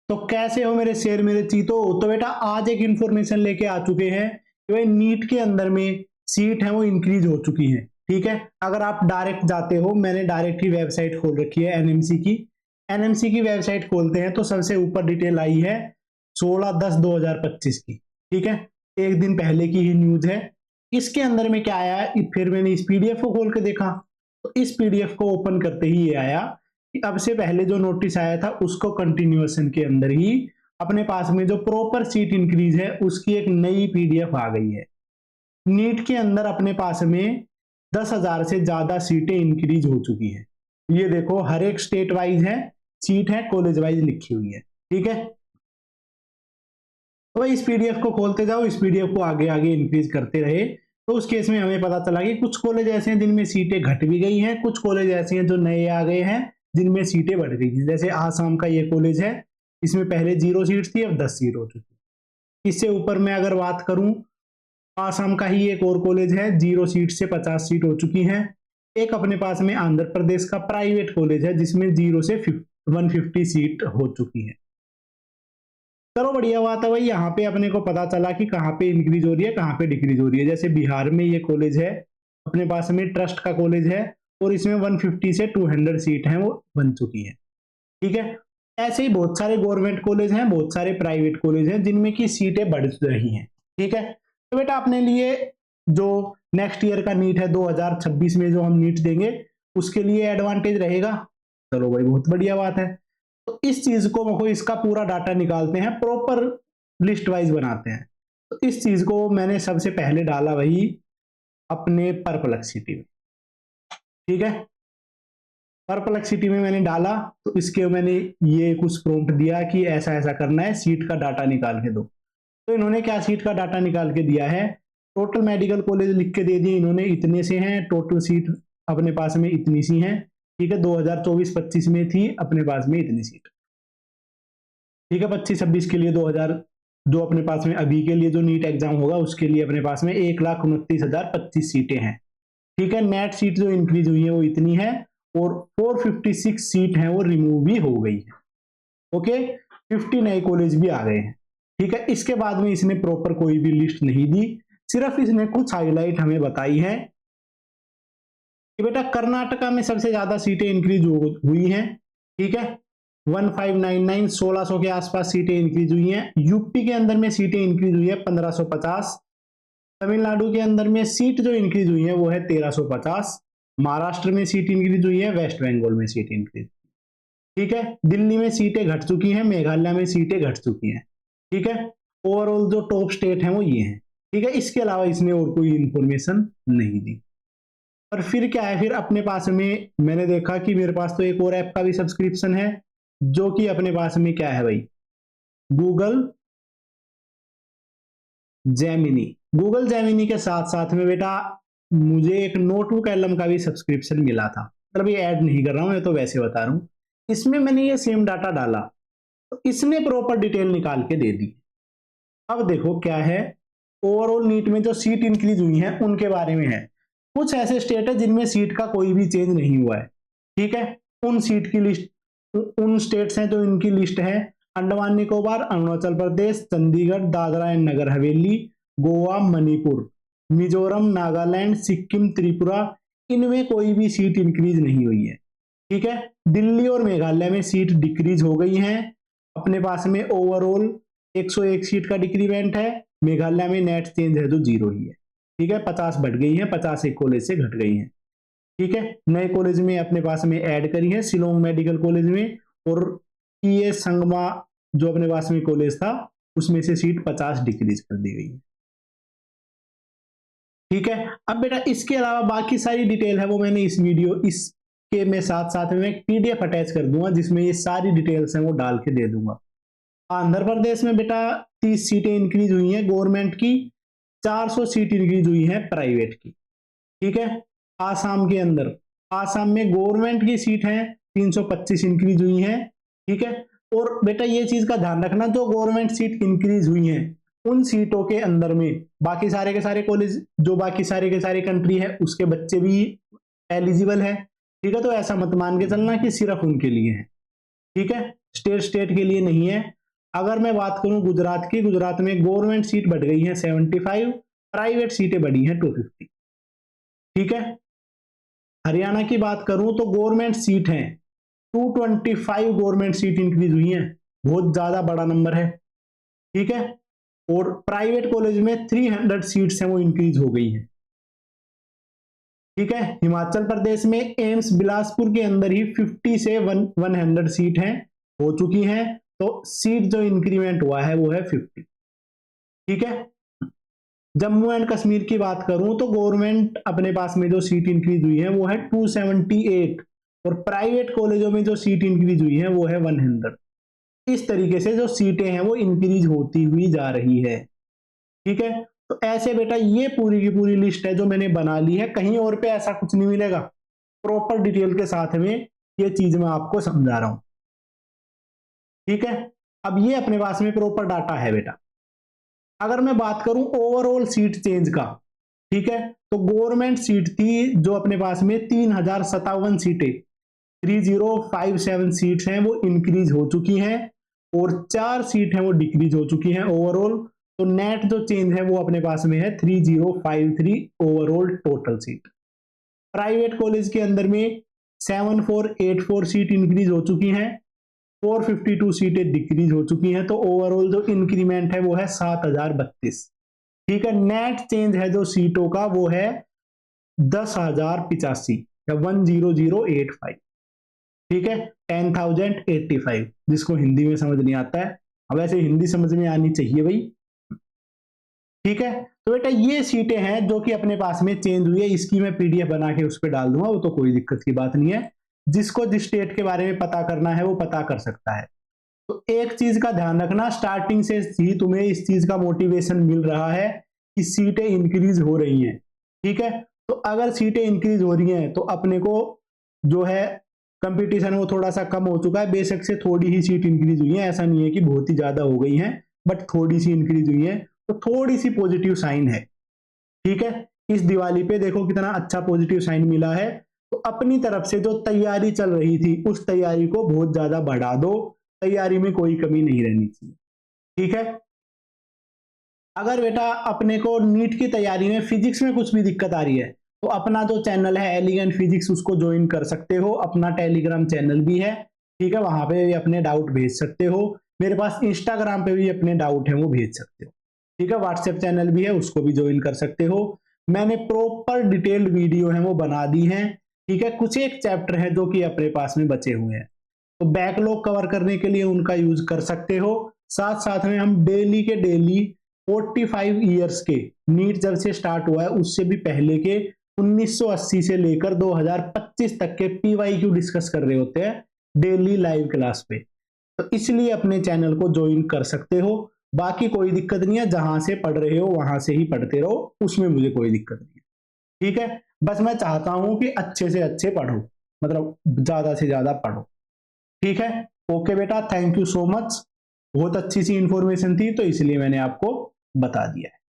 तो कैसे हो मेरे शेर मेरे चीतो। तो बेटा आज एक इंफॉर्मेशन लेके आ चुके हैं कि भाई नीट के अंदर में सीट है वो इंक्रीज हो चुकी है। ठीक है, अगर आप डायरेक्ट जाते हो, मैंने डायरेक्ट ही वेबसाइट खोल रखी है एनएमसी की। एनएमसी की वेबसाइट खोलते हैं तो सबसे ऊपर डिटेल आई है 16/10/2025 की। ठीक है, एक दिन पहले की ही न्यूज है। इसके अंदर में क्या आया, फिर मैंने इस पीडीएफ को खोल के देखा तो इस पीडीएफ को ओपन करते ही ये आया कि अब से पहले जो नोटिस आया था उसको कंटिन्यूएशन के अंदर ही अपने पास में जो प्रॉपर सीट इंक्रीज है उसकी एक नई पीडीएफ आ गई है। नीट के अंदर अपने पास में 10,000 से ज्यादा सीटें इंक्रीज हो चुकी है। ये देखो हर एक स्टेट वाइज है, सीट है कॉलेज वाइज लिखी हुई है। ठीक है, तो इस पीडीएफ को खोलते जाओ, इस पीडीएफ को आगे आगे इंक्रीज करते रहे। तो उस केस में हमें पता चला कि कुछ कॉलेज ऐसे हैं जिनमें सीटें घट भी गई हैं, कुछ कॉलेज ऐसे हैं जो नए आ गए हैं जिनमें सीटें बढ़ गई हैं। जैसे आसाम का ये कॉलेज है, इसमें पहले 0 सीट थी, अब 10 सीट हो चुकी। इससे ऊपर मैं अगर बात करूं, आसाम का ही एक और कॉलेज है, 0 सीट से 50 सीट हो चुकी हैं। एक अपने पास में आंध्र प्रदेश का प्राइवेट कॉलेज है जिसमें 0 से 150 सीट हो चुकी है। चलो बढ़िया बात है भाई, यहाँ पे अपने को पता चला कि कहाँ पे इंक्रीज हो रही है कहाँ पे डिक्रीज हो रही है। जैसे बिहार में ये कॉलेज है, अपने पास में ट्रस्ट का कॉलेज है और इसमें 150 से 200 सीट है वो बन चुकी है। ठीक है, ऐसे ही बहुत सारे गवर्नमेंट कॉलेज हैं, बहुत सारे प्राइवेट कॉलेज हैं जिनमें की सीटें बढ़ रही हैं। ठीक है, तो बेटा अपने लिए जो नेक्स्ट ईयर का नीट है 2026 में जो हम नीट देंगे उसके लिए एडवांटेज रहेगा। चलो भाई बहुत बढ़िया बात है। तो इस चीज को इसका पूरा डाटा निकालते हैं, प्रॉपर लिस्ट वाइज बनाते हैं। तो इस चीज को मैंने सबसे पहले डाला वही अपने परप्लेक्सिटी में। ठीक है, परप्लेक्सिटी में मैंने डाला तो इसके मैंने ये कुछ प्रॉम्प्ट दिया कि ऐसा ऐसा करना है, सीट का डाटा निकाल के दो। तो इन्होंने क्या सीट का डाटा निकाल के दिया है, टोटल मेडिकल कॉलेज लिख के दे दिए इन्होंने, इतने से हैं टोटल सीट अपने पास में इतनी सी हैं। ठीक है, 2024-25 में थी अपने पास में इतनी सीट। ठीक है, 25-26 के लिए 2000 जो अपने पास में अभी के लिए जो नीट एग्जाम होगा उसके लिए अपने पास में 1,29,025 सीटें हैं। ठीक है, नेट सीट जो इंक्रीज हुई है वो इतनी है और 456 सीट है वो रिमूव भी हो गई है। ओके, 50 नए कॉलेज भी आ गए हैं। ठीक है, इसके बाद में इसने प्रॉपर कोई भी लिस्ट नहीं दी, सिर्फ इसने कुछ हाईलाइट हमें बताई है कि बेटा कर्नाटका में सबसे ज्यादा सीटें इंक्रीज हुई हैं। ठीक है, 1599 1600 के आसपास सीटें इंक्रीज हुई हैं। यूपी के अंदर में सीटें इंक्रीज हुई है 1550। तमिलनाडु के अंदर में सीट जो इंक्रीज हुई है वो है 1350। महाराष्ट्र में सीट इंक्रीज हुई है, वेस्ट बंगाल में सीट इंक्रीज। ठीक है, दिल्ली में सीटें घट चुकी हैं, मेघालय में सीटें घट चुकी हैं। ठीक है, ओवरऑल जो टॉप स्टेट हैं वो ये हैं। ठीक है, इसके अलावा इसने और कोई इंफॉर्मेशन नहीं दी। और फिर क्या है, फिर अपने पास में मैंने देखा कि मेरे पास तो एक और ऐप का भी सब्सक्रिप्शन है जो कि अपने पास में क्या है भाई, गूगल जेमिनी। गूगल जेमिनी के साथ साथ में बेटा मुझे एक नोटबुक एलएम का भी सब्सक्रिप्शन मिला था। मतलब ये ऐड नहीं कर रहा हूं, मैं तो वैसे बता रहा हूं। इसमें मैंने ये सेम डाटा डाला तो इसने प्रॉपर डिटेल निकाल के दे दी। अब देखो क्या है, ओवरऑल नीट में जो सीट इंक्रीज हुई है उनके बारे में है। कुछ ऐसे स्टेट है जिनमें सीट का कोई भी चेंज नहीं हुआ है। ठीक है, उन सीट की लिस्ट, उन स्टेट्स हैं जो इनकी लिस्ट है, अंडमान निकोबार, अरुणाचल प्रदेश, चंडीगढ़, दादरा एंड नगर हवेली, गोवा, मणिपुर, मिजोरम, नागालैंड, सिक्किम, त्रिपुरा, इनमें कोई भी सीट इंक्रीज नहीं हुई है। ठीक है, दिल्ली और मेघालय में सीट डिक्रीज हो गई हैं। अपने पास में ओवरऑल 101 सीट का डिक्रीमेंट है। मेघालय में नेट चेंज है जो 0 ही है। ठीक है, 50 बढ़ गई है, 50 एक कॉलेज से घट गई है। ठीक है, नए कॉलेज में अपने पास में ऐड करी है शिलोंग मेडिकल कॉलेज में, और संगमा जो अपने पास में कॉलेज था उसमें से सीट 50 डिक्रीज कर दी गई है। ठीक है, अब बेटा इसके अलावा बाकी सारी डिटेल है वो मैंने इस वीडियो इसके में साथ साथ में एक पीडीएफ अटैच कर दूंगा जिसमें ये सारी डिटेल्स हैं वो डाल के दे दूंगा। आंध्र प्रदेश में बेटा 30 सीटें इंक्रीज हुई हैं गवर्नमेंट की, 400 सीट इंक्रीज हुई है प्राइवेट की। ठीक है, आसाम के अंदर, आसाम में गवर्नमेंट की सीट है 325 इंक्रीज हुई है। ठीक है, और बेटा ये चीज का ध्यान रखना, जो गवर्नमेंट सीट इंक्रीज हुई है उन सीटों के अंदर में बाकी सारे के सारे कॉलेज, जो बाकी सारे के सारे कंट्री है उसके बच्चे भी एलिजिबल है। ठीक है, तो ऐसा मत मान के चलना कि सिर्फ उनके लिए है। ठीक है, स्टेट स्टेट के लिए नहीं है। अगर मैं बात करूं गुजरात की, गुजरात में गवर्नमेंट सीट बढ़ गई है 75, प्राइवेट सीटें बढ़ी हैं 250। ठीक है। हरियाणा की बात करूं तो गवर्नमेंट सीट है 225 गवर्नमेंट सीट इंक्रीज हुई है, बहुत ज्यादा बड़ा नंबर है। ठीक है। और प्राइवेट कॉलेज में 300 सीट्स हैं वो इंक्रीज हो गई है। ठीक है। हिमाचल प्रदेश में एम्स बिलासपुर के अंदर ही 50 से 100 सीट हैं हो चुकी हैं, तो सीट जो इंक्रीमेंट हुआ है वो है 50। ठीक है। जम्मू एंड कश्मीर की बात करूं तो गवर्नमेंट अपने पास में जो सीट इंक्रीज हुई है वो है 278, और प्राइवेट कॉलेजों में जो सीट इंक्रीज हुई है वो है 100। इस तरीके से जो सीटें हैं वो इंक्रीज होती हुई जा रही है। ठीक है। तो ऐसे बेटा ये पूरी की पूरी लिस्ट है जो मैंने बना ली है, कहीं और पे ऐसा कुछ नहीं मिलेगा, प्रॉपर डिटेल के साथ में ये चीज मैं आपको समझा रहा हूं। ठीक है। अब ये अपने पास में प्रॉपर डाटा है बेटा। अगर मैं बात करूं ओवरऑल सीट चेंज का, ठीक है, तो गवर्नमेंट सीट थी जो अपने पास में 3057 सीटें, 3057 सीट्स हैं वो इंक्रीज हो चुकी हैं, और 4 सीट हैं वो डिक्रीज हो चुकी हैं ओवरऑल। तो नेट जो चेंज है वो अपने पास में है 3053 overall total seat. Private college के अंदर में 7484 सीट इंक्रीज हो चुकी हैं, 452 सीटें डिक्रीज हो चुकी हैं, तो ओवरऑल जो इंक्रीमेंट है वो है 7032। ठीक है। नेट चेंज है जो सीटों का वो है 10,085 या 10085। ठीक है। 10,085, जिसको हिंदी में समझ नहीं आता है, अब ऐसे हिंदी समझ में आनी चाहिए भाई। ठीक है। तो बेटा ये सीटें हैं जो कि अपने पास में चेंज हुई है, इसकी मैं पीडीएफ बना के उस पर डाल दूंगा, वो तो कोई दिक्कत की बात नहीं है। जिसको जिस स्टेट के बारे में पता करना है वो पता कर सकता है। तो एक चीज का ध्यान रखना, स्टार्टिंग से ही तुम्हें इस चीज का मोटिवेशन मिल रहा है कि सीटें इंक्रीज हो रही हैं। ठीक है। तो अगर सीटें इंक्रीज हो रही हैं तो अपने को जो है कंपटीशन वो थोड़ा सा कम हो चुका है, बेशक से थोड़ी ही सीट इंक्रीज हुई है, ऐसा नहीं है कि बहुत ही ज्यादा हो गई है, बट थोड़ी सी इंक्रीज हुई है, तो थोड़ी सी पॉजिटिव साइन है। ठीक है। इस दिवाली पे देखो कितना अच्छा पॉजिटिव साइन मिला है। तो अपनी तरफ से जो तैयारी चल रही थी उस तैयारी को बहुत ज्यादा बढ़ा दो, तैयारी में कोई कमी नहीं रहनी चाहिए। ठीक है। अगर बेटा अपने को नीट की तैयारी में फिजिक्स में कुछ भी दिक्कत आ रही है तो अपना जो चैनल है एलिगेंट फिजिक्स उसको ज्वाइन कर सकते हो, अपना टेलीग्राम चैनल भी है। ठीक है। वहां पे भी अपने डाउट भेज सकते हो, मेरे पास इंस्टाग्राम पे भी अपने डाउट है वो भेज सकते हो। ठीक है। व्हाट्सएप चैनल भी है, उसको भी ज्वाइन कर सकते हो। मैंने प्रॉपर डिटेल्ड वीडियो है वो बना दी है। ठीक है। कुछ एक चैप्टर है जो कि अपने पास में बचे हुए हैं, तो बैकलॉग कवर करने के लिए उनका यूज कर सकते हो। साथ साथ में हम डेली के डेली 45 ईयर्स के, नीट जब से स्टार्ट हुआ है उससे भी पहले के 1980 से लेकर 2025 तक के पीवाईक्यू डिस्कस कर रहे होते हैं डेली लाइव क्लास पे। तो इसलिए अपने चैनल को ज्वाइन कर सकते हो। बाकी कोई दिक्कत नहीं है, जहां से पढ़ रहे हो वहां से ही पढ़ते रहो, उसमें मुझे कोई दिक्कत नहीं है। ठीक है। बस मैं चाहता हूं कि अच्छे से अच्छे पढ़ो, मतलब ज्यादा से ज्यादा पढ़ो। ठीक है। ओके बेटा, थैंक यू सो मच। बहुत अच्छी सी इंफॉर्मेशन थी तो इसलिए मैंने आपको बता दिया है।